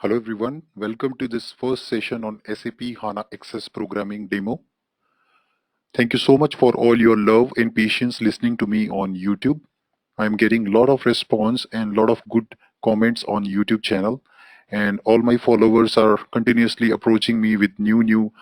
Hello everyone, welcome to this first session on SAP HANA XS programming demo. Thank you so much for all your love and patience listening to me on YouTube. I'm getting a lot of response and a lot of good comments on YouTube channel, and all my followers are continuously approaching me with new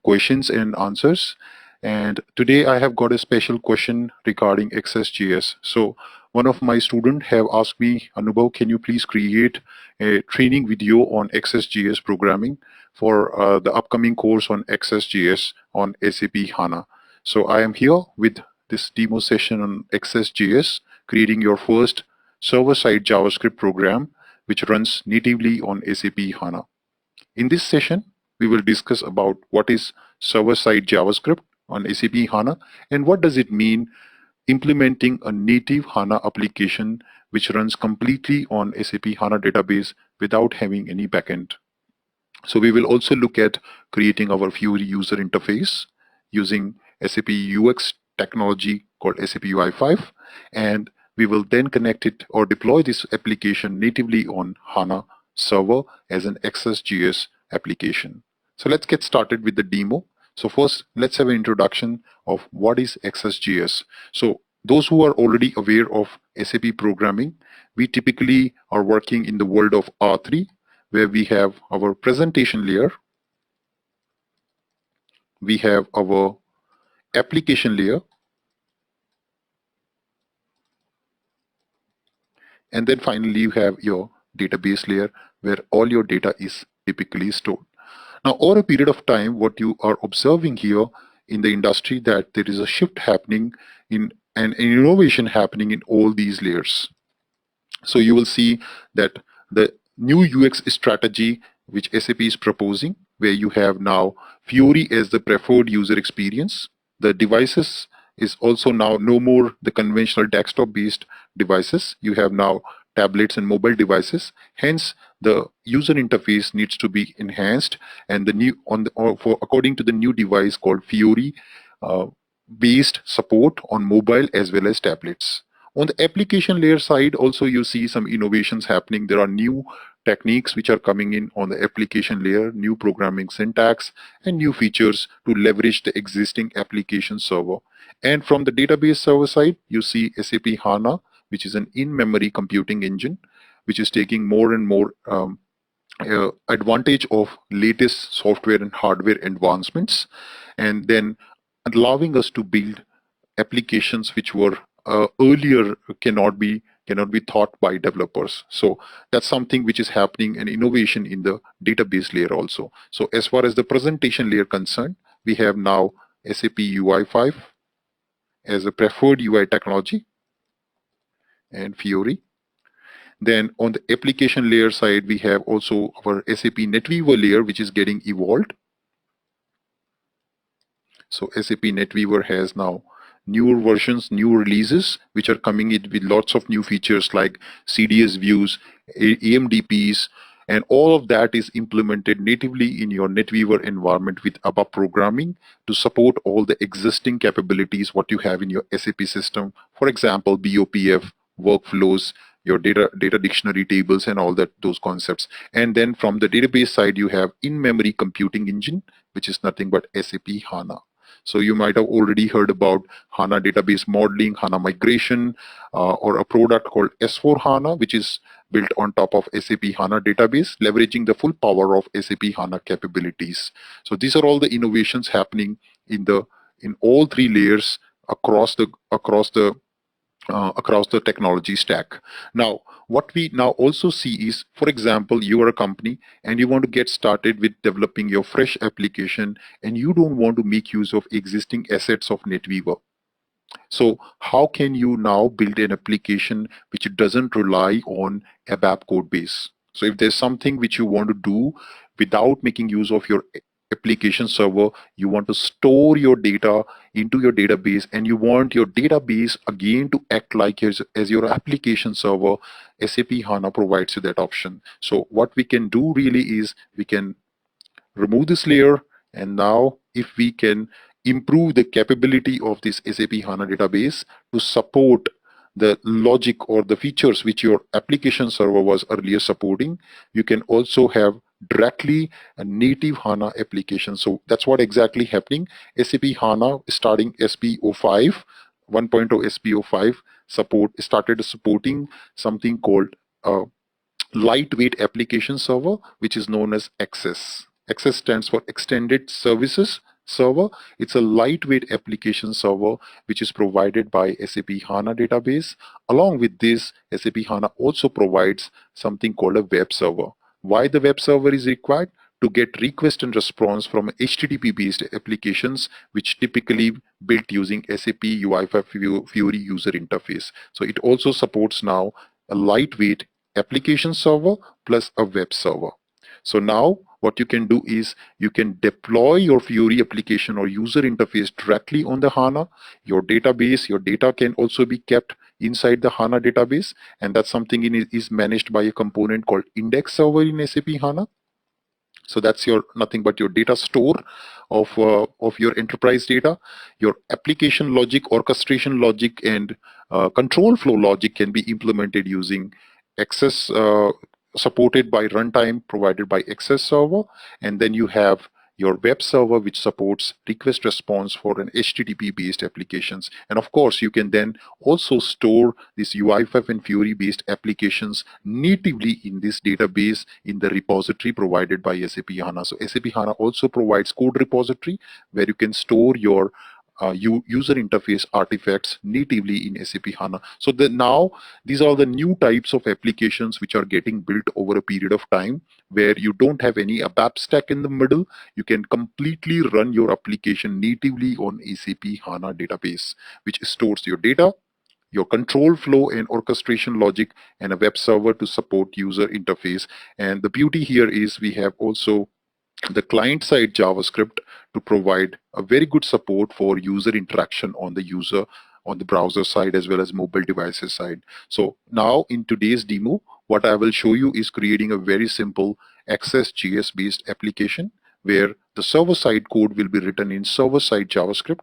questions and answers. And today I have got a special question regarding XSJS. So one of my students have asked me, Anubhav, can you please create a training video on XSJS programming for the upcoming course on XSJS on SAP HANA. So I am here with this demo session on XSJS, creating your first server-side JavaScript program which runs natively on SAP HANA. In this session, we will discuss about what is server-side JavaScript on SAP HANA and what does it mean implementing a native HANA application which runs completely on SAP HANA database without having any backend. So we will also look at creating our Fiori user interface using SAP UX technology called SAP UI5, and we will then connect it or deploy this application natively on HANA server as an XSJS application. So let's get started with the demo. So first, let's have an introduction of what is XSJS. So those who are already aware of SAP programming, we typically are working in the world of R3, where we have our presentation layer, we have our application layer, and then finally you have your database layer where all your data is typically stored. Now, over a period of time, what you are observing here in the industry that there is a shift happening in and an innovation happening in all these layers. So you will see that the new UX strategy which SAP is proposing, where you have now Fiori as the preferred user experience. The devices is also now no more the conventional desktop-based devices. You have now tablets and mobile devices. Hence, the user interface needs to be enhanced, and the new according to the new device called Fiori based support on mobile as well as tablets. On the application layer side, also you see some innovations happening. There are new techniques which are coming in on the application layer, new programming syntax, and new features to leverage the existing application server. And from the database server side, you see SAP HANA, which is an in-memory computing engine, which is taking more and more advantage of latest software and hardware advancements, and then allowing us to build applications which were earlier cannot be thought by developers. So that's something which is happening, an innovation in the database layer also. So as far as the presentation layer concerned, we have now SAP UI5 as a preferred UI technology and Fiori. Then on the application layer side, we have also our SAP NetWeaver layer, which is getting evolved. So SAP NetWeaver has now newer versions, new releases, which are coming in with lots of new features like CDS views, AMDPs, and all of that is implemented natively in your NetWeaver environment with ABAP programming to support all the existing capabilities what you have in your SAP system. For example, BOPF, workflows, your data dictionary tables, and all that, those concepts. And then from the database side, you have in-memory computing engine, which is nothing but SAP HANA. So you might have already heard about HANA database modeling, HANA migration, or a product called S4 HANA, which is built on top of SAP HANA database, leveraging the full power of SAP HANA capabilities. So these are all the innovations happening in all three layers across the technology stack. Now, what we now also see is, for example, you are a company and you want to get started with developing your fresh application and you don't want to make use of existing assets of NetWeaver. So how can you now build an application which doesn't rely on ABAP code base? So if there's something which you want to do without making use of your application server, you want to store your data into your database and you want your database again to act like as your application server, SAP HANA provides you that option. So what we can do really is we can remove this layer, and now if we can improve the capability of this SAP HANA database to support the logic or the features which your application server was earlier supporting, you can also have directly a native HANA application. So that's what exactly happening. SAP HANA starting SP05, 1.0 SP05 started supporting something called lightweight application server, which is known as XS. XS stands for Extended Services Server. It's a lightweight application server which is provided by SAP HANA database. Along with this, SAP HANA also provides something called a web server. Why the web server is required? To get request and response from HTTP based applications which typically built using SAP UI5 Fiori user interface. So it also supports now a lightweight application server plus a web server. So now what you can do is you can deploy your Fiori application or user interface directly on the HANA. Your database, your data can also be kept inside the HANA database, and that's something is managed by a component called index server in SAP HANA. So that's your nothing but your data store of your enterprise data. Your application logic, orchestration logic, and control flow logic can be implemented using XS, supported by runtime provided by XS server, and then you have your web server which supports request response for an HTTP based applications. And of course you can then also store these UI5 and Fiori based applications natively in this database in the repository provided by SAP HANA. So SAP HANA also provides code repository where you can store your user interface artifacts natively in SAP HANA. So now these are the new types of applications which are getting built over a period of time where you don't have any ABAP stack in the middle. You can completely run your application natively on SAP HANA database, which stores your data, your control flow and orchestration logic, and a web server to support user interface. And the beauty here is we have also the client-side JavaScript to provide a very good support for user interaction on the browser side as well as mobile devices side. So now in today's demo, what I will show you is creating a very simple XSJS based application where the server-side code will be written in server-side JavaScript.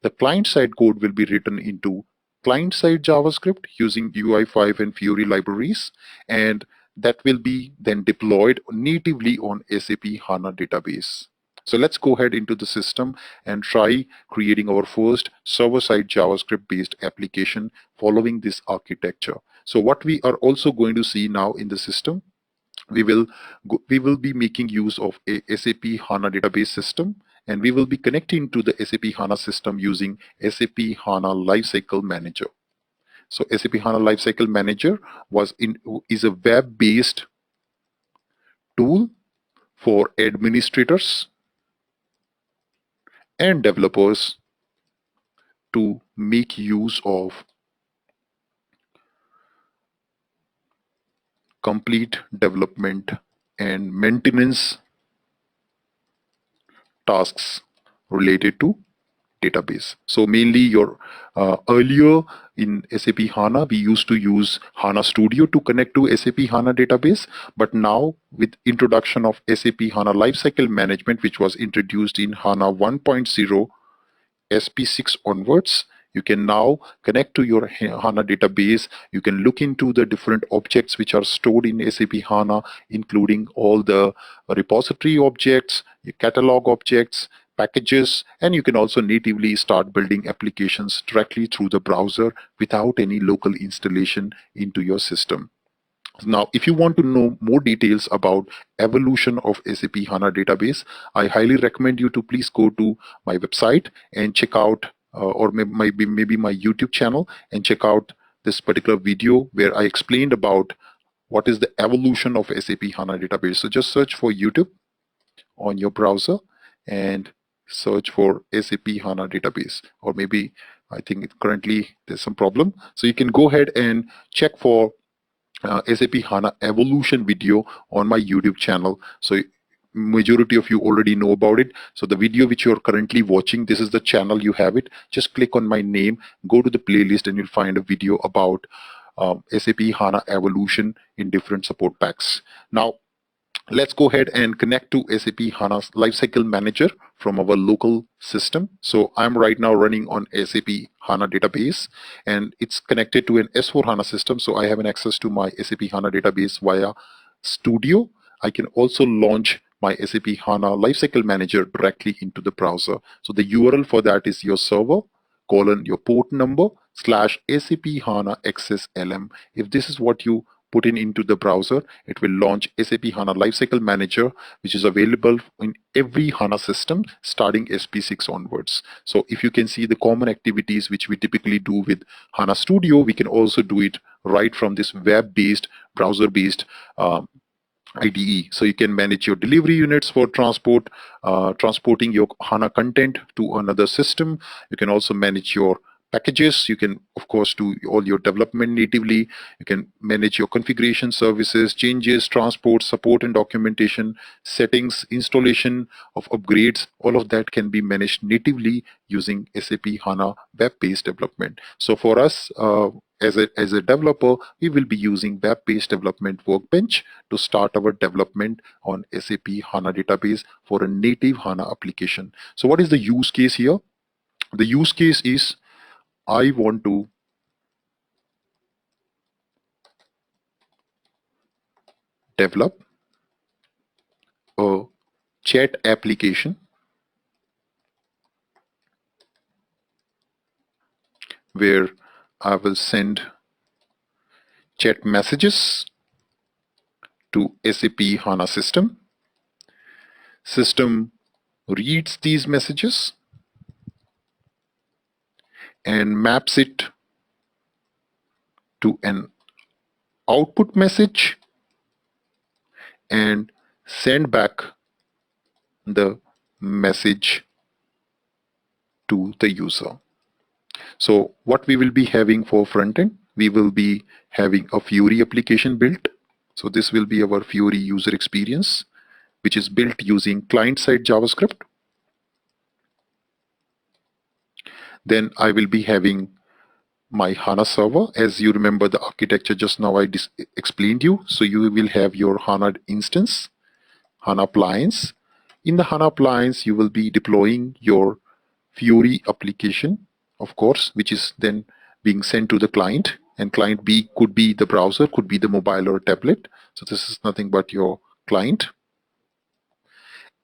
The client-side code will be written into client-side JavaScript using UI5 and Fiori libraries, and that will be then deployed natively on SAP HANA database. So let's go ahead into the system and try creating our first server-side JavaScript-based application following this architecture. So what we are also going to see now in the system, we will be making use of a SAP HANA database system, and we will be connecting to the SAP HANA system using SAP HANA Lifecycle Manager. So SAP HANA Lifecycle Manager is a web-based tool for administrators and developers to make use of complete development and maintenance tasks related to database. So mainly your earlier in SAP HANA, we used to use HANA Studio to connect to SAP HANA database. But now with introduction of SAP HANA Lifecycle Management, which was introduced in HANA 1.0 SP6 onwards, you can now connect to your HANA database. You can look into the different objects which are stored in SAP HANA, including all the repository objects, your catalog objects, packages, and you can also natively start building applications directly through the browser without any local installation into your system. Now, if you want to know more details about evolution of SAP HANA database, I highly recommend you to please go to my website and check out, or maybe my YouTube channel, and check out this particular video where I explained about what is the evolution of SAP HANA database. So just search for YouTube on your browser and search for SAP HANA database, or maybe I think currently there's some problem. So you can go ahead and check for SAP HANA evolution video on my YouTube channel. So majority of you already know about it. So the video which you're currently watching, this is the channel, you have it. Just click on my name, go to the playlist, and you'll find a video about SAP HANA evolution in different support packs. Now, let's go ahead and connect to SAP HANA's Lifecycle Manager from our local system. So I'm right now running on SAP HANA database, and it's connected to an S4 HANA system. So I have an access to my SAP HANA database via Studio. I can also launch my SAP HANA Lifecycle Manager directly into the browser. So the URL for that is your server, your port number, /SAP HANA XS LM. If this is what you put into the browser, it will launch SAP HANA Lifecycle Manager, which is available in every HANA system starting SP6 onwards. So if you can see the common activities which we typically do with HANA Studio, we can also do it right from this web-based, browser-based IDE. So you can manage your delivery units for transporting your HANA content to another system. You can also manage your packages. You can, of course, do all your development natively. You can manage your configuration services, changes, transport, support and documentation, settings, installation of upgrades. All of that can be managed natively using SAP HANA web-based development. So for us, as a developer, we will be using web-based development workbench to start our development on SAP HANA database for a native HANA application. So what is the use case here? The use case is I want to develop a chat application where I will send chat messages to SAP HANA system. System reads these messages and maps it to an output message and send back the message to the user. So what we will be having for frontend, we will be having a Fiori application built. So this will be our Fiori user experience, which is built using client-side JavaScript. Then I will be having my HANA server. As you remember the architecture just now I explained you. So you will have your HANA instance, HANA appliance. In the HANA appliance, you will be deploying your Fiori application, of course, which is then being sent to the client. And client B could be the browser, could be the mobile or tablet. So this is nothing but your client.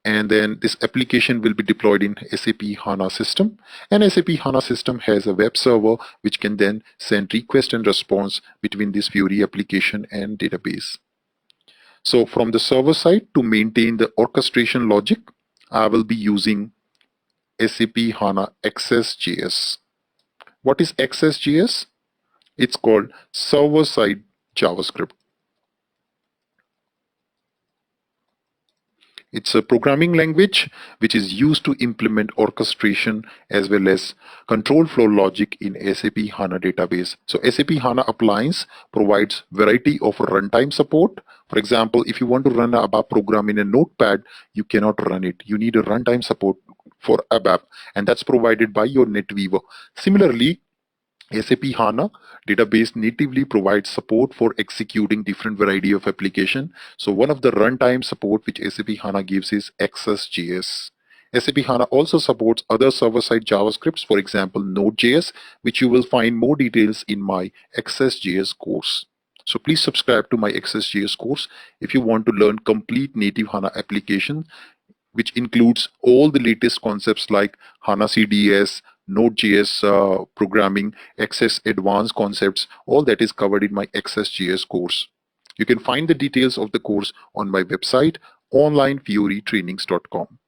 And then this application will be deployed in SAP HANA system. And SAP HANA system has a web server which can then send request and response between this Fiori application and database. So from the server side, to maintain the orchestration logic, I will be using SAP HANA XSJS. What is XSJS? It's called server-side JavaScript. It's a programming language which is used to implement orchestration as well as control flow logic in SAP HANA database. So SAP HANA Appliance provides variety of runtime support. For example, if you want to run a ABAP program in a notepad, you cannot run it. You need a runtime support for ABAP, and that's provided by your NetWeaver. Similarly, SAP HANA database natively provides support for executing different variety of application. So one of the runtime support which SAP HANA gives is XSJS. SAP HANA also supports other server-side JavaScripts, for example, Node.js, which you will find more details in my XSJS course. So please subscribe to my XSJS course if you want to learn complete native HANA application, which includes all the latest concepts like HANA CDS, Node.js programming, XS advanced concepts. All that is covered in my XSJS course. You can find the details of the course on my website, onlinefiorytrainings.com.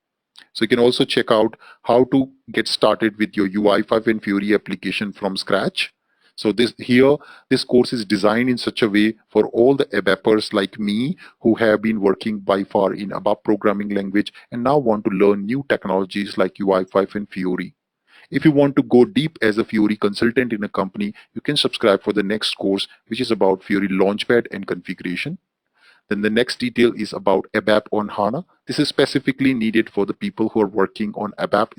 So you can also check out how to get started with your UI5 and Fiori application from scratch. So this course is designed in such a way for all the ABAPers like me who have been working by far in ABAP programming language and now want to learn new technologies like UI5 and Fiori. If you want to go deep as a Fiori consultant in a company, you can subscribe for the next course, which is about Fiori Launchpad and configuration. Then the next detail is about ABAP on HANA. This is specifically needed for the people who are working on ABAP,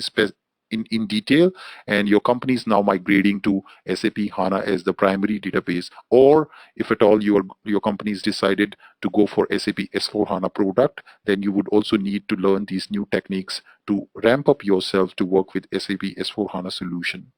in detail, and your company is now migrating to SAP HANA as the primary database, or if at all your company has decided to go for SAP S4 HANA product, then you would also need to learn these new techniques to ramp up yourself to work with SAP S4 HANA solution.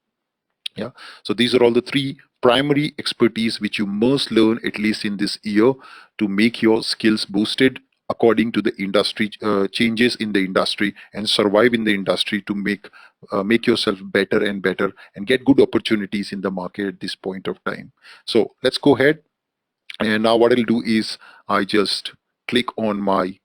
Yeah, so these are all the three primary expertise which you must learn at least in this year to make your skills boosted according to the industry changes in the industry, and survive in the industry to make yourself better and better and get good opportunities in the market at this point of time. So let's go ahead, and now what I'll do is I just click on my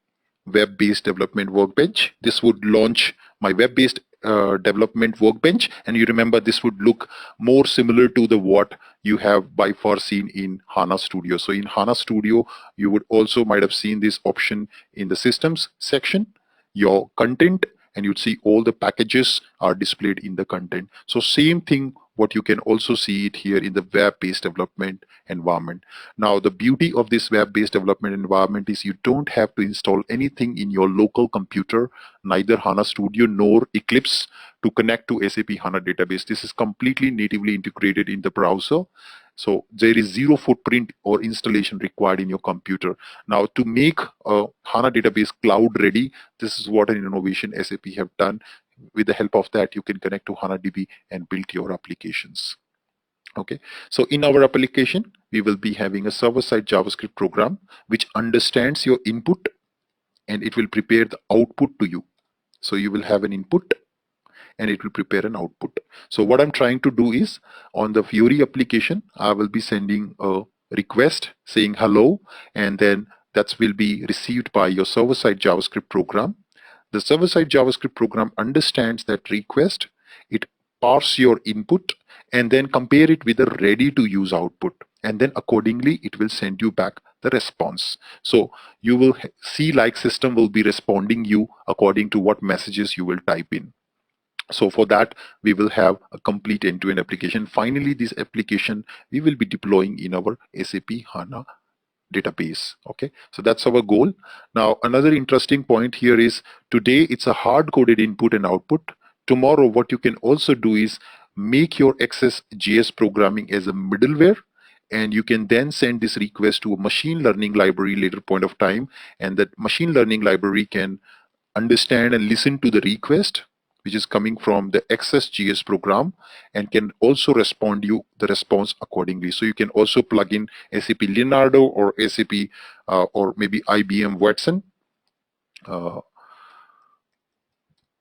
web-based development workbench. This would launch my web-based development workbench, and you remember this would look more similar to the what you have by far seen in HANA Studio. So in HANA Studio, you would also might have seen this option in the systems section, your content, and you'd see all the packages are displayed in the content. So same thing, what you can also see it here in the web-based development environment. Now, the beauty of this web-based development environment is you don't have to install anything in your local computer, neither HANA Studio nor Eclipse, to connect to SAP HANA database. This is completely natively integrated in the browser. So there is zero footprint or installation required in your computer. Now, to make a HANA database cloud ready, this is what an innovation SAP have done. With the help of that, you can connect to HANA DB and build your applications. Okay, so in our application, we will be having a server-side JavaScript program which understands your input and it will prepare the output to you. So you will have an input and it will prepare an output. So what I'm trying to do is, on the Fiori application, I will be sending a request saying hello, and then that will be received by your server-side JavaScript program. The server-side JavaScript program understands that request, it parses your input, and then compare it with a ready-to-use output. And then accordingly, it will send you back the response. So you will see like system will be responding you according to what messages you will type in. So for that, we will have a complete end-to-end application. Finally, this application we will be deploying in our SAP HANA database. Okay, so that's our goal. Now, another interesting point here is today it's a hard-coded input and output. Tomorrow, what you can also do is make your XSJS programming as a middleware, and you can then send this request to a machine learning library later point of time, and that machine learning library can understand and listen to the request which is coming from the XSJS program, and can also respond you the response accordingly. So you can also plug in SAP Leonardo or SAP or maybe IBM Watson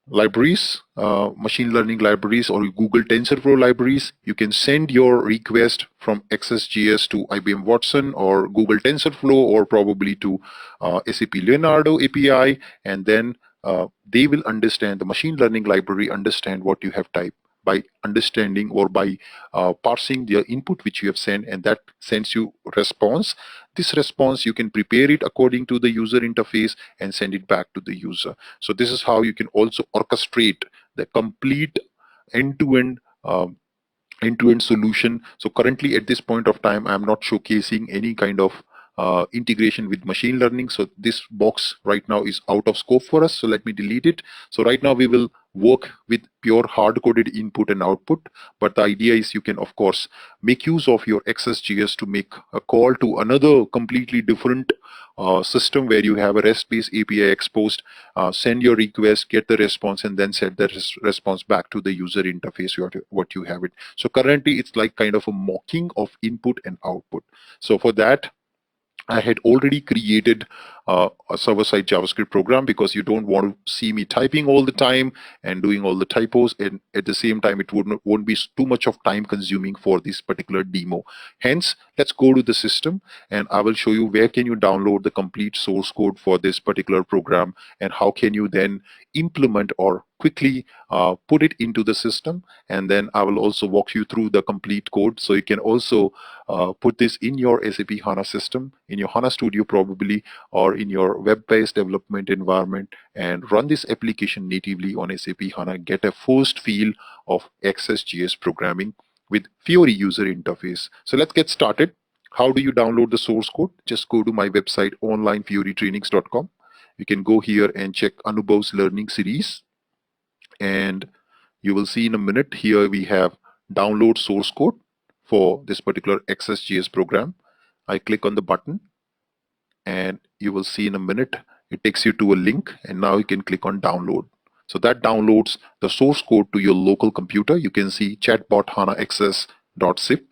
libraries, machine learning libraries, or Google TensorFlow libraries. You can send your request from XSJS to IBM Watson or Google TensorFlow, or probably to SAP Leonardo API, and then they will understand, the machine learning library understand what you have typed by understanding or by parsing the input which you have sent, and that sends you response. This response, you can prepare it according to the user interface and send it back to the user. So this is how you can also orchestrate the complete end-to-end end-to-end solution. So currently at this point of time, I'm not showcasing any kind of integration with machine learning. So this box right now is out of scope for us. So let me delete it. So right now we will work with pure hard-coded input and output. But the idea is you can, of course, make use of your XSJS to make a call to another completely different system where you have a REST-based API exposed, send your request, get the response, and then send the response back to the user interface what you have it. So currently it's like kind of a mocking of input and output. So for that, I had already created a server-side JavaScript program, because you don't want to see me typing all the time and doing all the typos, and at the same time it won't be too much of time consuming for this particular demo. Hence, let's go to the system and I will show you where can you download the complete source code for this particular program, and how can you then implement or quickly put it into the system. And then I will also walk you through the complete code, so you can also put this in your SAP HANA system, in your HANA Studio probably, or in your web-based development environment, and run this application natively on SAP HANA, get a first feel of XSJS programming with Fiori user interface. So let's get started. How do you download the source code? Just go to my website, onlinefioretrainings.com. You can go here and check Anubhav's learning series, and You will see in a minute here we have download source code for this particular XSJS program. I click on the button and you will see in a minute it takes you to a link, and now you can click on download. So that downloads the source code to your local computer. You can see Chatbot HANA XS.zip,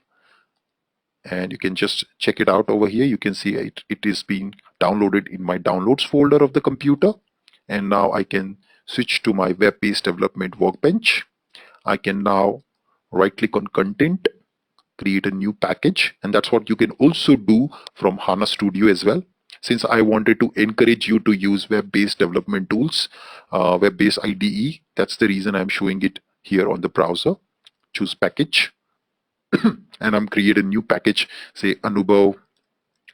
and you can just check it out over here. You can see it is being downloaded in my downloads folder of the computer. And now I can switch to my web-based development workbench. I can now right click on content, create a new package, and that's what you can also do from HANA Studio as well. Since I wanted to encourage you to use web-based development tools, web-based IDE, that's the reason I'm showing it here on the browser. Choose package, and I'm creating a new package, say Anubhav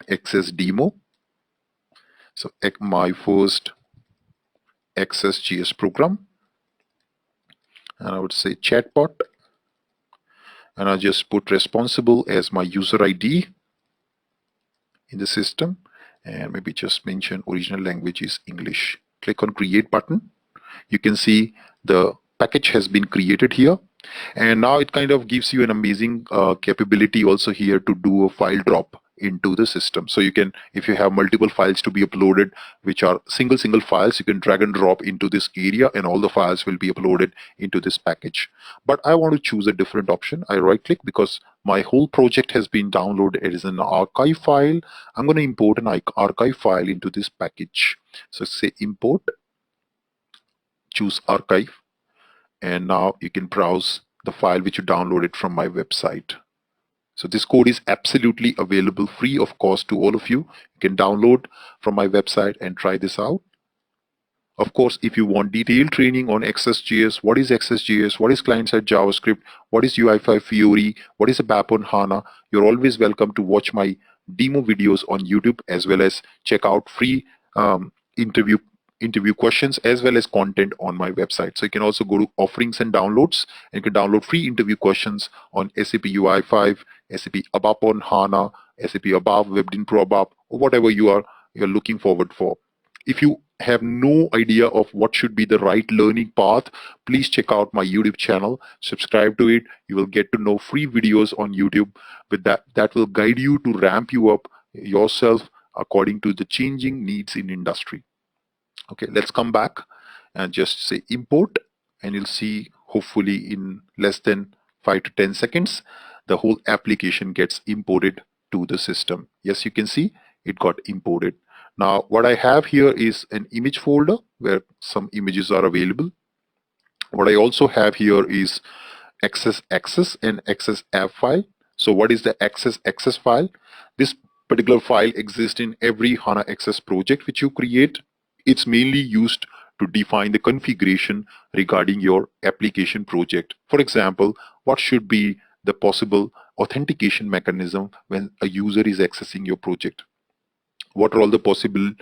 XS demo. So my first XSJS program, and I would say chatbot, and I just put responsible as my user ID in the system, and maybe just mention original language is English. Click on create button. You can see the package has been created here, and now it kind of gives you an amazing capability also here to do a file drop into the system. So you can, if you have multiple files to be uploaded which are single files, you can drag and drop into this area and all the files will be uploaded into this package. But I want to choose a different option. I right click because my whole project has been downloaded. It is an archive file. I'm going to import an archive file into this package. So say import, choose archive, and now you can browse the file which you downloaded from my website. So this code is absolutely available free of cost to all of you. You can download from my website and try this out. Of course, if you want detailed training on XSJS, what is XSJS, what is client-side JavaScript, what is UI5 Fiori, what is a Backend HANA, you're always welcome to watch my demo videos on YouTube, as well as check out free interview questions as well as content on my website. So you can also go to offerings and downloads, and you can download free interview questions on SAP UI5, SAP ABAP HANA, SAP ABAP, WebDin Pro ABAP, or whatever you're looking forward for. If you have no idea of what should be the right learning path, please check out my YouTube channel, subscribe to it. You will get to know free videos on YouTube with that will guide you to ramp you up yourself according to the changing needs in industry. Okay, let's come back and just say import, and you'll see hopefully in less than 5 to 10 seconds, the whole application gets imported to the system. Yes, you can see it got imported. Now, what I have here is an image folder where some images are available. What I also have here is XS access and XS app file. So what is the XS access file? This particular file exists in every HANA XS project which you create. It's mainly used to define the configuration regarding your application project. For example, what should be the possible authentication mechanism when a user is accessing your project? What are all the possible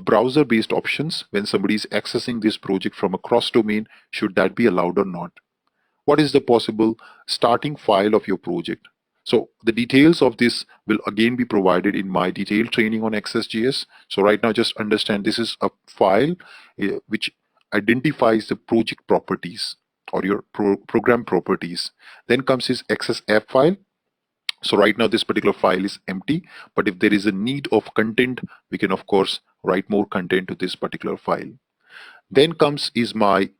browser-based options when somebody is accessing this project from a cross-domain? Should that be allowed or not? What is the possible starting file of your project? So the details of this will again be provided in my detailed training on XSJS. So right now, just understand this is a file which identifies the project properties or your program properties. Then comes this XS app file. So right now, this particular file is empty, but if there is a need of content, we can of course write more content to this particular file. Then comes is my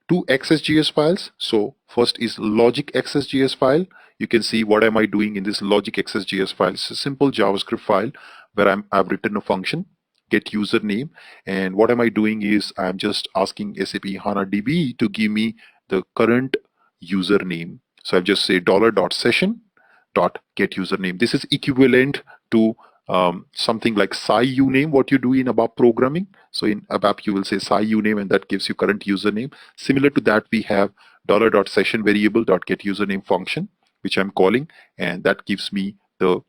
two XSJS files. So first is logic XSJS file. You can see what am I doing in this logic XSJS file. It's a simple JavaScript file where I've written a function, get username. And what am I doing is I'm just asking SAP HANA DB to give me the current username. So I've just say $.session.get username. This is equivalent to something like SCI uname, what you do in ABAP programming. So in ABAP, you will say SCI uname, and that gives you current username. Similar to that, we have $.session variable.get username function, which I'm calling, and that gives me the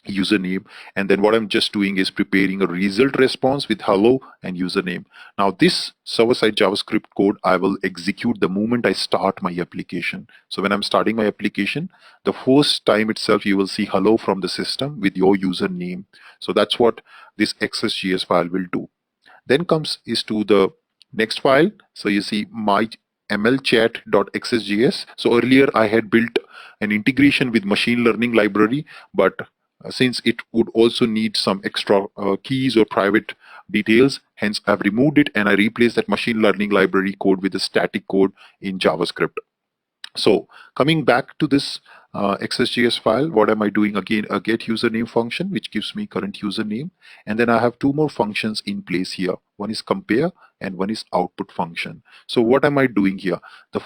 username. And then what I'm just doing is preparing a result response with hello and username. Now this server-side JavaScript code I will execute the moment I start my application. So when I'm starting my application, the first time itself you will see hello from the system with your username. So that's what this XSJS file will do. Then comes is to the next file. So you see my mlchat.xsjs. So earlier I had built an integration with machine learning library, but since it would also need some extra keys or private details, hence I've removed it and I replaced that machine learning library code with a static code in JavaScript. So coming back to this XSJS file, what am I doing? Again, a get username function, which gives me current username. And then I have two more functions in place here. One is compare and one is output function. So what am I doing here? The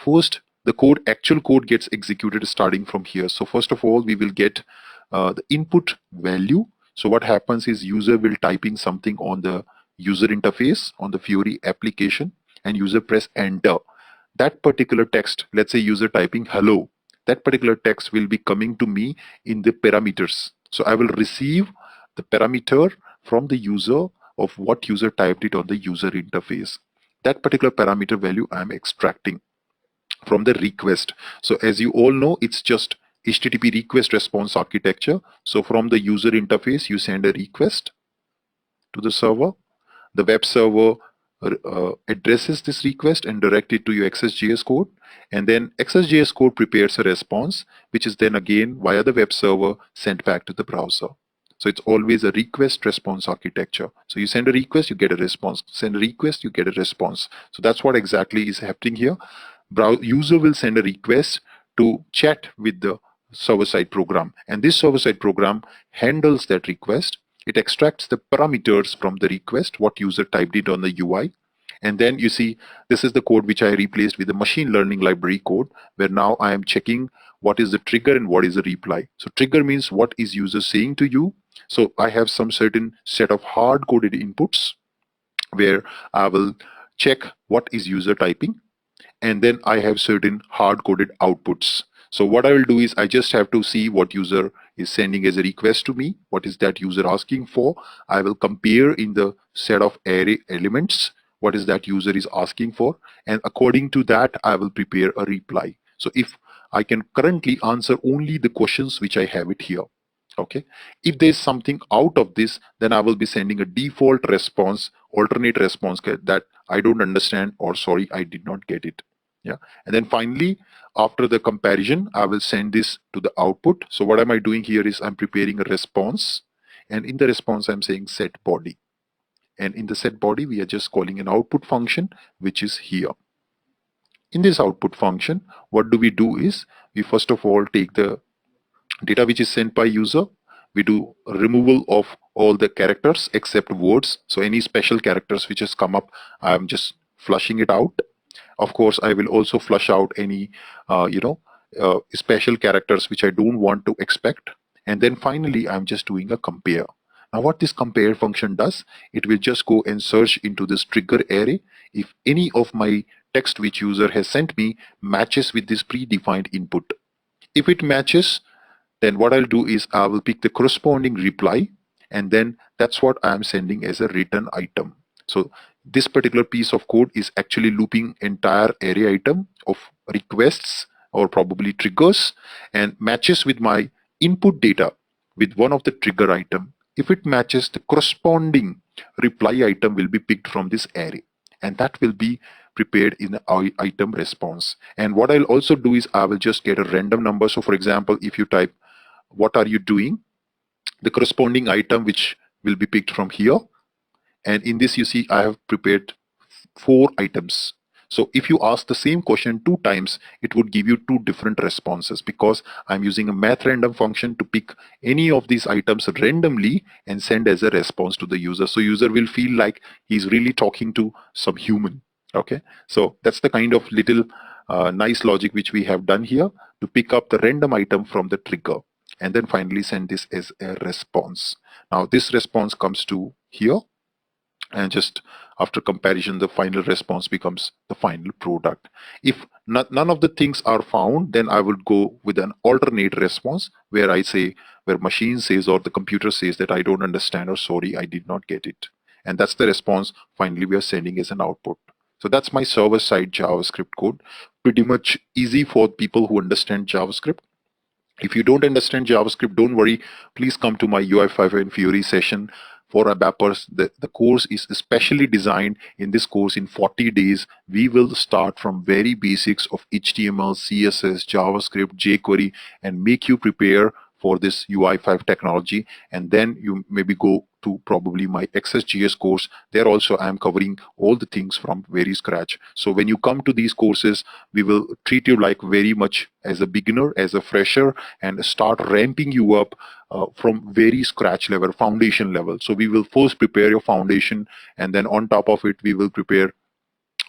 actual code gets executed starting from here. So first of all, we will get the input value. So what happens is user will typing something on the user interface on the Fiori application and user press enter. That particular text, let's say user typing hello, that particular text will be coming to me in the parameters. So I will receive the parameter from the user of what user typed it on the user interface. That particular parameter value I'm extracting from the request. So as you all know, it's just HTTP request response architecture. So from the user interface, you send a request to the server. The web server addresses this request and direct it to your XSJS code. And then XSJS code prepares a response, which is then again via the web server sent back to the browser. So it's always a request response architecture. So you send a request, you get a response. Send a request, you get a response. So that's what exactly is happening here. User will send a request to chat with the server-side program. And this server-side program handles that request. It extracts the parameters from the request, what user typed it on the UI. And then you see, this is the code which I replaced with the machine learning library code, where now I am checking what is the trigger and what is the reply. So trigger means what is user saying to you. So I have some certain set of hard-coded inputs where I will check what is user typing. And then I have certain hard-coded outputs. So what I will do is I just have to see what user is sending as a request to me. What is that user asking for? I will compare in the set of array elements what is that user is asking for. And according to that, I will prepare a reply. So if I can currently answer only the questions which I have it here. Okay. If there's something out of this, then I will be sending a default response, alternate response that I don't understand or sorry, I did not get it. Yeah. And then finally, after the comparison, I will send this to the output. So what am I doing here is I'm preparing a response. And in the response, I'm saying set body. And in the set body, we are just calling an output function, which is here. In this output function, what do we do is we first of all take the data which is sent by user. We do a removal of all the characters except words. So any special characters which has come up, I'm just flushing it out. Of course, I will also flush out any, special characters which I don't want to expect. And then finally, I'm just doing a compare. Now, what this compare function does, it will just go and search into this trigger array. If any of my text which user has sent me matches with this predefined input. If it matches, then what I'll do is I will pick the corresponding reply, and then that's what I'm sending as a return item. So this particular piece of code is actually looping entire array item of requests or probably triggers and matches with my input data with one of the trigger item. If it matches, the corresponding reply item will be picked from this array, and that will be prepared in the item response. And what I'll also do is I will just get a random number. So for example, if you type, what are you doing? The corresponding item which will be picked from here. And in this, you see, I have prepared 4 items. So if you ask the same question 2 times, it would give you 2 different responses because I'm using a math random function to pick any of these items randomly and send as a response to the user. So user will feel like he's really talking to some human. Okay, so that's the kind of little nice logic which we have done here to pick up the random item from the trigger and then finally send this as a response. Now this response comes to here, and just after comparison, the final response becomes the final product. If none of the things are found, then I would go with an alternate response where I say, where machine says or the computer says that I don't understand or sorry, I did not get it. And that's the response finally we are sending as an output. So that's my server-side JavaScript code. Pretty much easy for people who understand JavaScript. If you don't understand JavaScript, don't worry. Please come to my UI5 and Fiori session for ABAPers. The course is especially designed. In this course, in 40 days, we will start from very basics of HTML, CSS, JavaScript, jQuery, and make you prepare for this UI5 technology. And then you maybe go to probably my XSJS course. There also I am covering all the things from very scratch. So when you come to these courses, we will treat you like very much as a beginner, as a fresher, and start ramping you up from very scratch level, foundation level. So we will first prepare your foundation, and then on top of it, we will prepare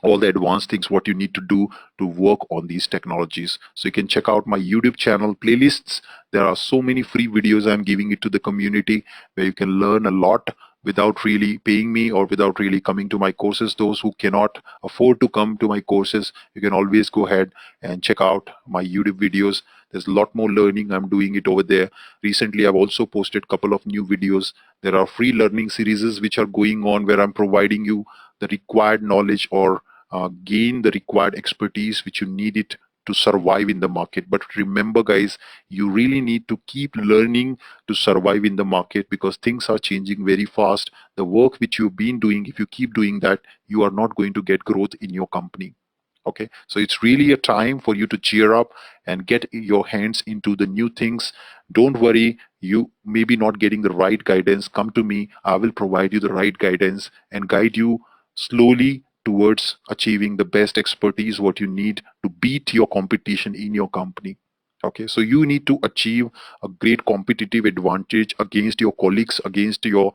all the advanced things what you need to do to work on these technologies. So you can check out my YouTube channel playlists. There are so many free videos I'm giving it to the community where you can learn a lot without really paying me or without really coming to my courses. Those who cannot afford to come to my courses, you can always go ahead and check out my YouTube videos. There's a lot more learning. I'm doing it over there. Recently, I've also posted a couple of new videos. There are free learning series which are going on where I'm providing you the required knowledge or gain the required expertise which you need it to survive in the market. But remember, guys, you really need to keep learning to survive in the market because things are changing very fast. The work which you've been doing, if you keep doing that, you are not going to get growth in your company. Okay, so it's really a time for you to cheer up and get your hands into the new things. Don't worry, you may be not getting the right guidance. Come to me, I will provide you the right guidance and guide you slowly towards achieving the best expertise what you need to beat your competition in your company. Okay, so you need to achieve a great competitive advantage against your colleagues, against your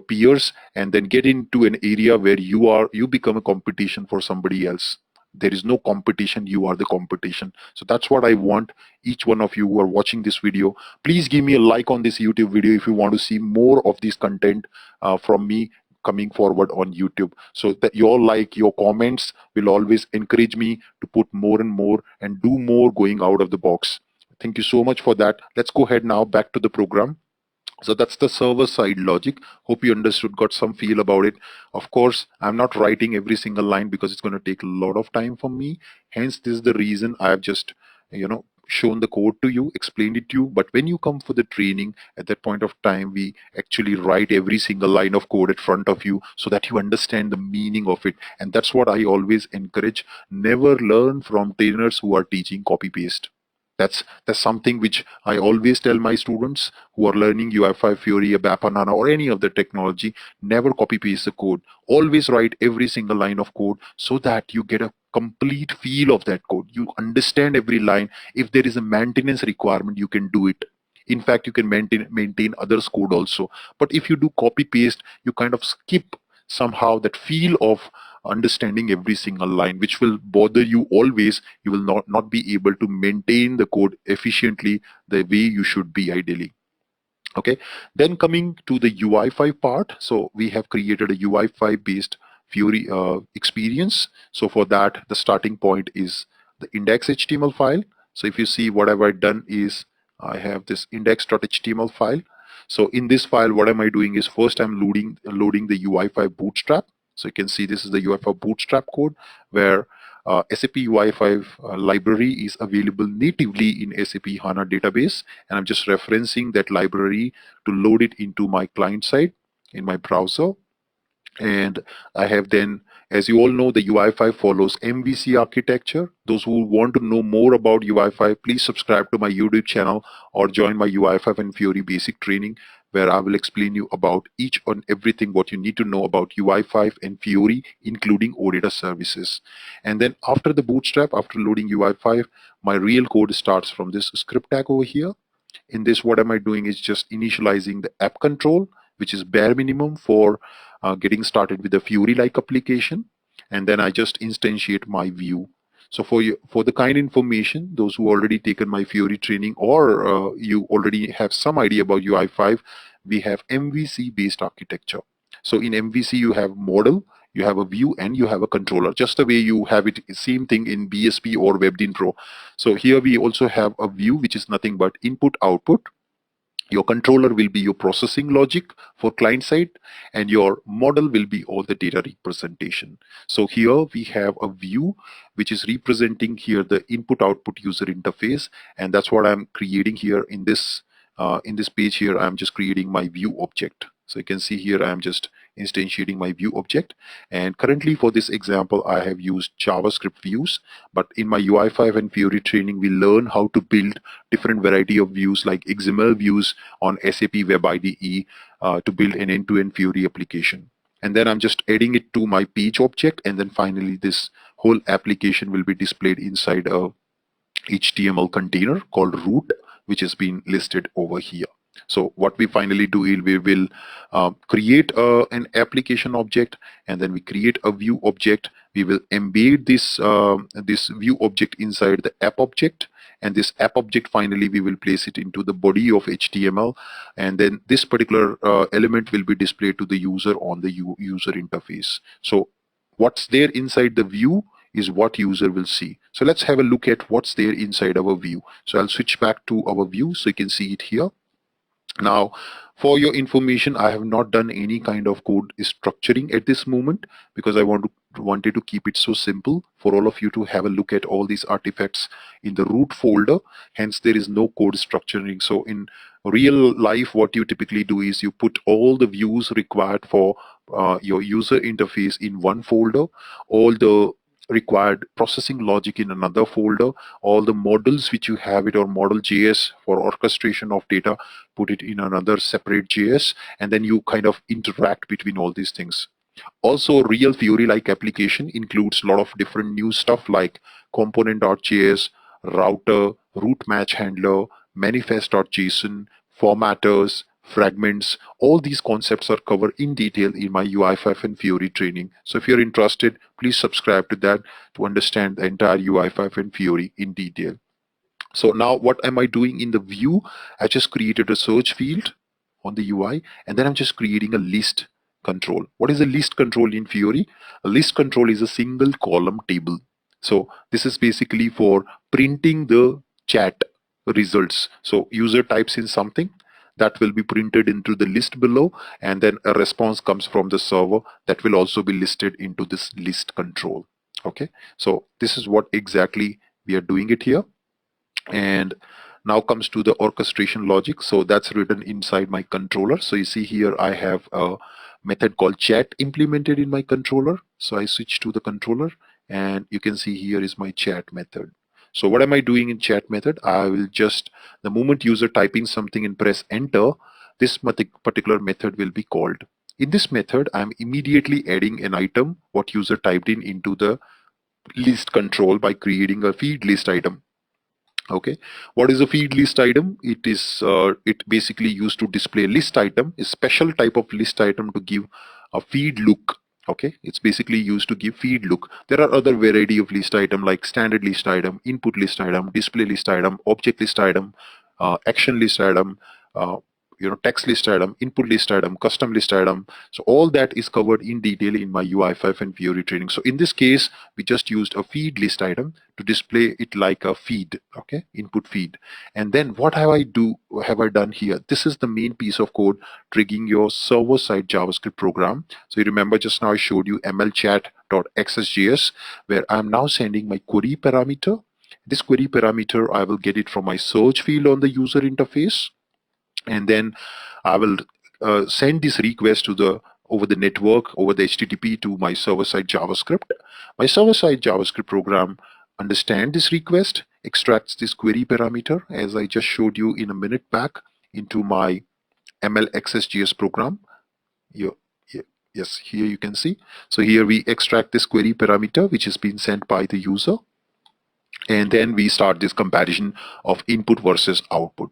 peers, and then get into an area where you become a competition for somebody else. There is no competition, you are the competition. So that's what I want each one of you who are watching this video. Please give me a like on this YouTube video if you want to see more of this content from me coming forward on YouTube. So that your like, your comments will always encourage me to put more and more and do more going out of the box. Thank you so much for that. Let's go ahead now back to the program. So that's the server side logic. Hope you understood, got some feel about it. Of course, I'm not writing every single line because it's going to take a lot of time for me. Hence, this is the reason I have just, shown the code to you, explained it to you. But when you come for the training, at that point of time, we actually write every single line of code in front of you so that you understand the meaning of it. And that's what I always encourage. Never learn from trainers who are teaching copy paste. That's something which I always tell my students who are learning UI5 Fiori, ABAP HANA, or any other technology. Never copy paste the code. Always write every single line of code so that you get a complete feel of that code. You understand every line. If there is a maintenance requirement, you can do it. In fact, you can maintain others' code also. But if you do copy paste, you kind of skip somehow that feel of understanding every single line, which will bother you always. You will not be able to maintain the code efficiently the way you should be ideally. Okay, then coming to the UI5 part. So we have created a UI5 based Fiori experience. So for that, the starting point is the index.html file. So if you see, what have I done is I have this index.html file. So in this file, what am I doing is first I'm loading the UI5 bootstrap. So you can see this is the UI5 bootstrap code where SAP UI5 library is available natively in SAP HANA database, and I'm just referencing that library to load it into my client side in my browser. And I have then, as you all know, the UI5 follows MVC architecture. Those who want to know more about UI5, please subscribe to my YouTube channel or join my UI5 and Fiori basic training, where I will explain you about each and everything what you need to know about UI5 and Fiori, including OData services. And then after the bootstrap, after loading UI5, my real code starts from this script tag over here. In this, what am I doing is just initializing the app control, which is bare minimum for getting started with the Fiori-like application. And then I just instantiate my view. So for the kind information, those who already taken my Fiori training or you already have some idea about UI5, we have MVC-based architecture. So in MVC, you have model, you have a view, and you have a controller, just the way you have it, same thing in BSP or WebDintro. So here we also have a view, which is nothing but input, output. Your controller will be your processing logic for client side, and your model will be all the data representation. So here we have a view which is representing here the input output user interface, and that's what I'm creating here in this page here. I'm just creating my view object. So you can see here I am just instantiating my view object, and currently for this example I have used JavaScript views, but in my UI5 and Fiori training we learn how to build different variety of views like XML views on SAP Web IDE to build an end-to-end Fiori application. And then I'm just adding it to my page object, and then finally this whole application will be displayed inside a HTML container called root, which has been listed over here. So what we finally do is we will create an application object, and then we create a view object. We will embed this view object inside the app object, and this app object finally we will place it into the body of HTML, and then this particular element will be displayed to the user on the user interface. So what's there inside the view is what user will see. So let's have a look at what's there inside our view. So I'll switch back to our view so you can see it here. Now, for your information, I have not done any kind of code structuring at this moment because I wanted to keep it so simple for all of you to have a look at all these artifacts in the root folder. Hence, there is no code structuring. So in real life, what you typically do is you put all the views required for your user interface in one folder, all the required processing logic in another folder, all the models which you have it or model JS for orchestration of data, put it in another separate JS, and then you kind of interact between all these things. Also, real Fiori-like application includes a lot of different new stuff like component.js, router, route match handler, manifest.json, formatters, fragments. All these concepts are covered in detail in my UI5 and Fiori training. So if you're interested, please subscribe to that to understand the entire UI5 and Fiori in detail. So now what am I doing in the view? I just created a search field on the UI, and then I'm just creating a list control. What is a list control in Fiori? A list control is a single column table. So this is basically for printing the chat results. So user types in something that will be printed into the list below, and then a response comes from the server that will also be listed into this list control. Okay, so this is what exactly we are doing it here. And now comes to the orchestration logic. So that's written inside my controller. So you see here I have a method called chat implemented in my controller. So I switch to the controller, and you can see here is my chat method. So what am I doing in chat method? I will just, the moment user typing something and press enter, this particular method will be called. In this method, I'm immediately adding an item what user typed in into the list control by creating a feed list item. Okay, what is a feed list item? It is it basically used to display list item, a special type of list item to give a feed look. Okay, it's basically used to give feed look. There are other variety of list item like standard list item, input list item, display list item, object list item, action list item, uh, text list item, input list item, custom list item. So all that is covered in detail in my UI5 and Fiori training. So in this case, we just used a feed list item to display it like a feed, okay, input feed. And then what have I done here? This is the main piece of code triggering your server-side JavaScript program. So you remember just now I showed you mlchat.xsjs, where I'm now sending my query parameter. This query parameter, I will get it from my search field on the user interface, and then I will send this request to the over the network, over the HTTP to my server-side JavaScript. My server-side JavaScript program understands this request, extracts this query parameter, as I just showed you in a minute back, into my ML XSJS program. You, yes, here you can see. So here we extract this query parameter, which has been sent by the user, and then we start this comparison of input versus output.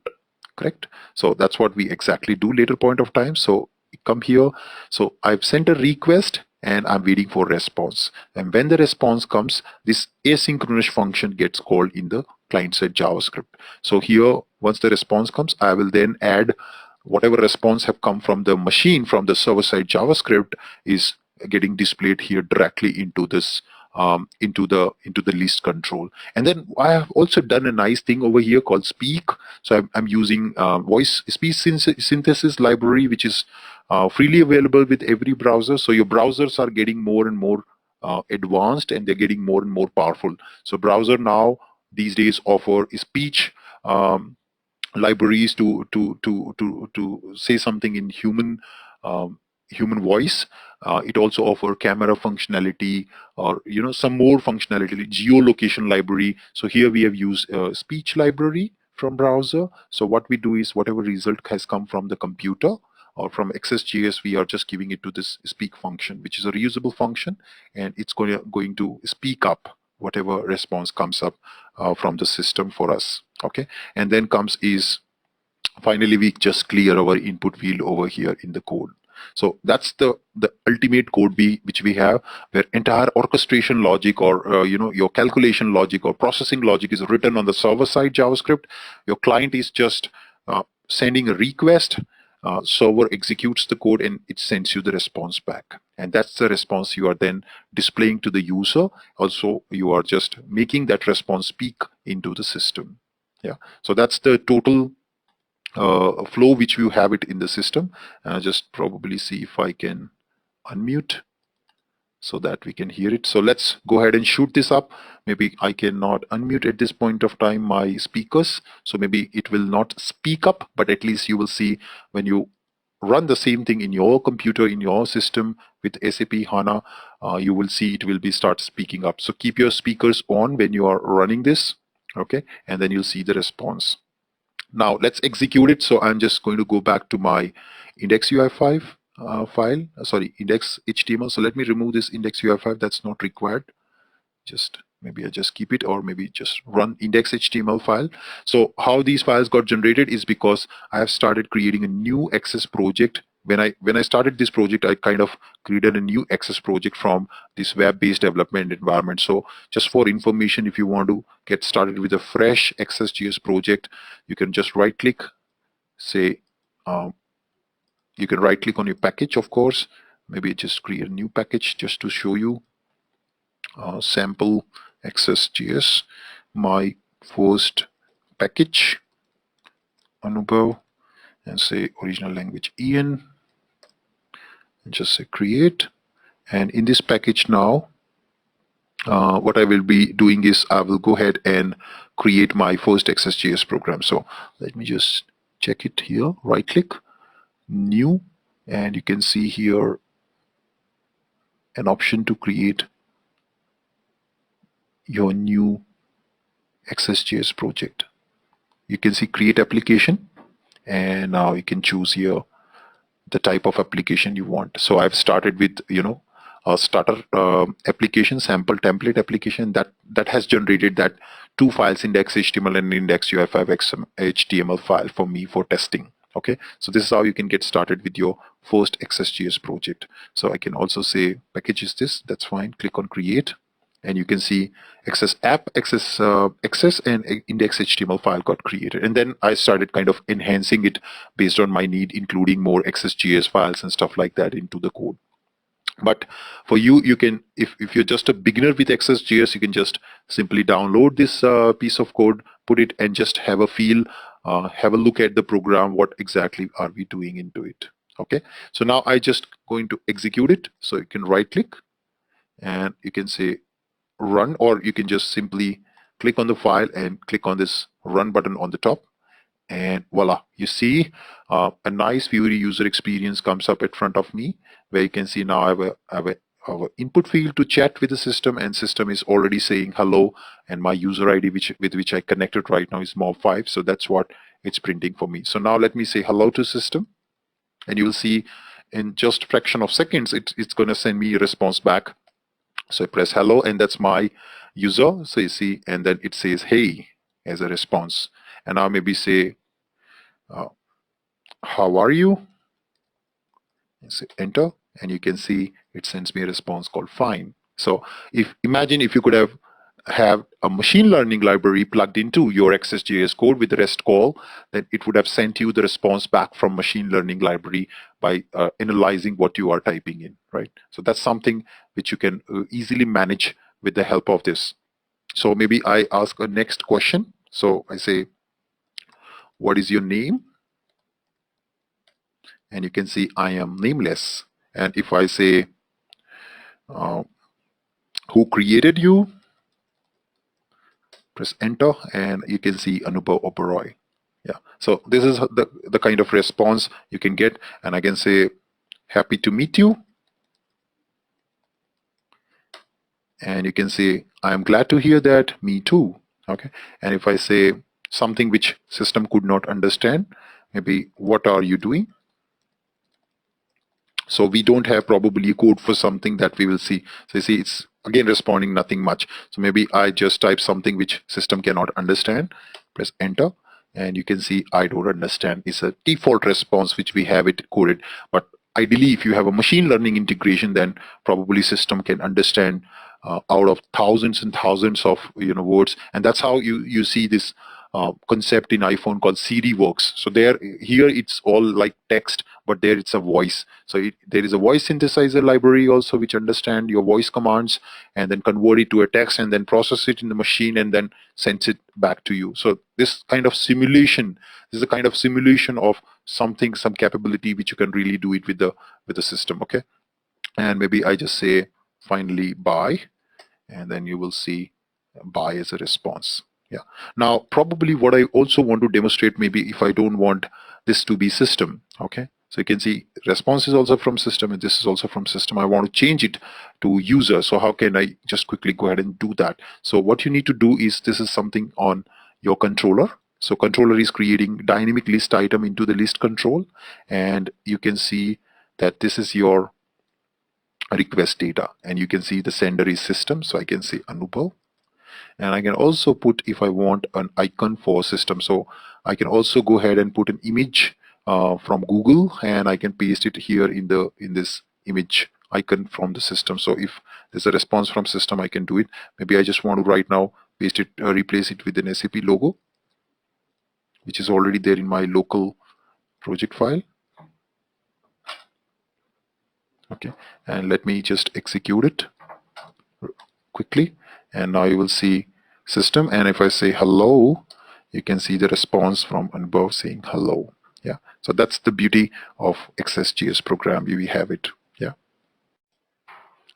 Correct? So that's what we exactly do later point of time. So come here. So I've sent a request and I'm waiting for response. And when the response comes, this asynchronous function gets called in the client-side JavaScript. So here, once the response comes, I will then add whatever response have come from the machine from the server-side JavaScript is getting displayed here directly into this into the list control. And then I have also done a nice thing over here called Speak. So I'm using voice speech synthesis library, which is freely available with every browser. So your browsers are getting more and more advanced, and they're getting more and more powerful. So browser now these days offer speech libraries to say something in human human voice. It also offers camera functionality, or some more functionality, like geolocation library. So here we have used speech library from browser. So what we do is whatever result has come from the computer or from XSJS, we are just giving it to this speak function, which is a reusable function, and it's going to speak up whatever response comes up from the system for us. Okay, and then comes is finally we just clear our input field over here in the code. So that's the ultimate code which we have, where entire orchestration logic, or your calculation logic or processing logic is written on the server side JavaScript. Your client is just sending a request. Server executes the code and it sends you the response back, and that's the response you are then displaying to the user. Also, you are just making that response speak into the system. Yeah, so that's the total flow which you have it in the system. Just probably see if I can unmute so that we can hear it. So let's go ahead and shoot this up. Maybe I cannot unmute at this point of time my speakers, so maybe it will not speak up, but at least you will see when you run the same thing in your computer, in your system with SAP HANA, you will see it will be start speaking up. So keep your speakers on when you are running this, okay, and then you'll see the response. Now let's execute it. So I'm just going to go back to my index UI5 file, sorry, index HTML. So let me remove this index UI5, that's not required. Just maybe I just keep it, or maybe just run index HTML file. So how these files got generated is because I have started creating a new XS project. When I started this project, I kind of created a new XS project from this web-based development environment. So just for information, if you want to get started with a fresh XSJS project, you can just right-click, say, you can right-click on your package, of course. Maybe just create a new package just to show you. Sample XSJS, my first package, Anubhav, and say original language EN, and just say create. And in this package now, what I will be doing is I will go ahead and create my first XSJS program. So let me just check it here, right click, new, and you can see here an option to create your new XSJS project. You can see create application, and now you can choose here the type of application you want. So I've started with a starter application, sample template application that has generated that two files, index HTML and index UI5 HTML file for me for testing. Okay, so this is how you can get started with your first XSJS project. So I can also say package is this, that's fine. Click on create, and you can see XS app, XS and index HTML file got created. And then I started kind of enhancing it based on my need, including more XSJS files and stuff like that into the code. But for you, you can, if you're just a beginner with XSJS, you can just simply download this piece of code, put it, and just have a feel, have a look at the program, what exactly are we doing into it. Okay, so now I just going to execute it. So you can right click and you can say run, or you can just simply click on the file and click on this run button on the top, and voila, you see a nice view user experience comes up in front of me, where you can see now I have a input field to chat with the system, and system is already saying hello, and my user ID with which I connected right now is mob5, so that's what it's printing for me. So now let me say hello to system, and you will see in just a fraction of seconds it's going to send me a response back. So I press hello, and that's my user. So you see, and then it says hey as a response. And now maybe say, how are you? And say enter, and you can see it sends me a response called fine. So imagine if you could have a machine learning library plugged into your XSJS code with the REST call, then it would have sent you the response back from machine learning library by analyzing what you are typing in, right? So that's something which you can easily manage with the help of this. So maybe I ask a next question. So I say, what is your name? And you can see I am nameless. And if I say, who created you? Press enter, and you can see Anubhav Oberoi. Yeah, so this is the kind of response you can get. And I can say, happy to meet you. And you can say, I am glad to hear that, me too. Okay. And if I say something which system could not understand, maybe what are you doing? So we don't have probably a code for something that we will see. So you see, it's again responding nothing much. So maybe I just type something which system cannot understand, press enter, and you can see I don't understand. It's a default response which we have it coded. But ideally, if you have a machine learning integration, then probably system can understand out of thousands and thousands of words, and that's how you see this concept in iPhone called Siri works. So here it's all like text, but there it's a voice. So there is a voice synthesizer library also which understand your voice commands and then convert it to a text and then process it in the machine and then sends it back to you. So this kind of simulation is a kind of simulation of something, some capability which you can really do it with the system. Okay, and maybe I just say finally bye, and then you will see bye as a response. Yeah. Now, probably what I also want to demonstrate, maybe if I don't want this to be system, okay? So you can see response is also from system and this is also from system. I want to change it to user. So how can I just quickly go ahead and do that? So what you need to do is, this is something on your controller. So controller is creating dynamic list item into the list control. And you can see that this is your request data. And you can see the sender is system. So I can say Anubhav. And I can also put, if I want, an icon for system. So I can also go ahead and put an image from Google, and I can paste it here in this image icon from the system. So if there's a response from system, I can do it. Maybe I just want to right now paste it, replace it with an SAP logo, which is already there in my local project file. Okay, and let me just execute it quickly. And now you will see system, and if I say hello, you can see the response from Anubhav saying hello. Yeah, so that's the beauty of XSJS program. We have it. Yeah,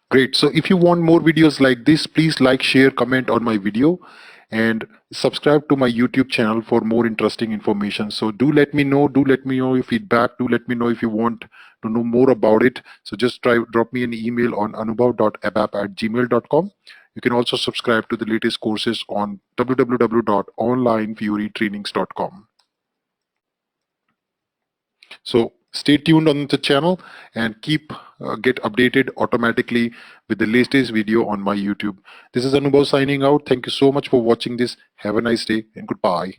great. So if you want more videos like this, please like, share, comment on my video, and subscribe to my YouTube channel for more interesting information. So do let me know your feedback. Do let me know if you want to know more about it. So just drop me an email on anubhav.abap@gmail.com. You can also subscribe to the latest courses on www.onlinefurytrainings.com. So stay tuned on the channel and get updated automatically with the latest video on my YouTube. This is Anubhav signing out. Thank you so much for watching this. Have a nice day and goodbye.